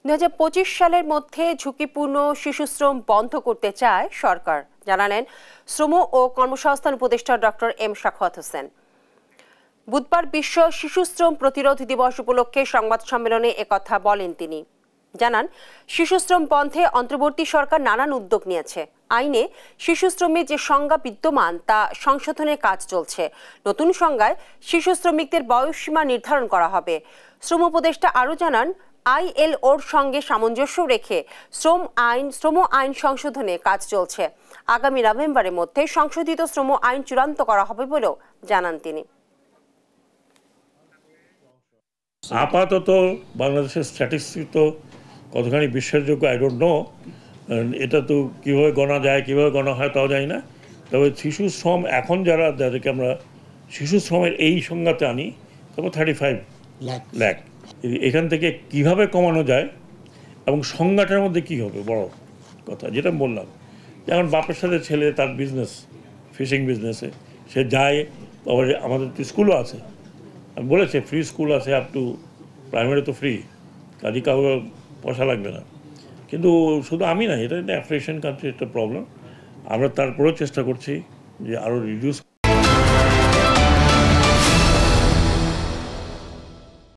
২০২৫ সালের মধ্যে ঝুঁকিপূর্ণ শিশুশ্রম বন্ধ করতে চায় সরকার, জানালেন শ্রম ও কর্মসংস্থান উপদেষ্টা ডক্টর এম সাখাওয়াত হোসেন। বুধবার বিশ্ব শিশুশ্রম প্রতিরোধ দিবস উপলক্ষে সংবাদ সম্মেলনে একথা বলেন তিনি। জানান, শিশুশ্রম বন্ধে অন্তর্বর্তী সরকার নানান উদ্যোগ নিয়েছে। আইনে শিশুশ্রমের যে সংজ্ঞা বিদ্যমান তা সংশোধনের কাজ চলছে। নতুন সংজ্ঞায় শিশু শ্রমিকদের বয়সসীমা নির্ধারণ করা হবে। শ্রম উপদেষ্টা আরও জানান, ILOর সঙ্গে সামঞ্জস্য রেখে শ্রম আইন সংশোধনে কাজ চলছে। আগামী নভেম্বরের মধ্যে সংশোধিত শ্রম আইন চূড়ান্ত করা হবে বলেও জানান তিনি। আপাতত বাংলাদেশের স্ট্যাটিস্টিক্স তো কতখানি বিশ্বাসযোগ্য আই ডোন্ট নো, এটা তো কীভাবে গণা যায় কীভাবে গণা হয় তাও জানি না। তবে শিশু শ্রম এখন যাদেরকে আমরা শিশু শ্রমের এই সংজ্ঞাতে আনি, তারপর 35 লাখ, এখান থেকে কিভাবে কমানো যায় এবং সংজ্ঞাটার মধ্যে কী হবে বড় কথা, যেটা বললাম, যেমন বাপের সাথে ছেলে তার বিজনেস, ফিশিং বিজনেসে সে যায়, আবার আমাদের তো স্কুলও আছে, আমি বলেছে ফ্রি স্কুল আছে, আপ টু প্রাইমারি তো ফ্রি, কাজে কাউকে পয়সা লাগবে না। কিন্তু শুধু আমি না, এটা একটা আফ্রিকান কান্ট্রি একটা প্রবলেম। আমরা তারপরেও চেষ্টা করছি যে আরও রিডিউস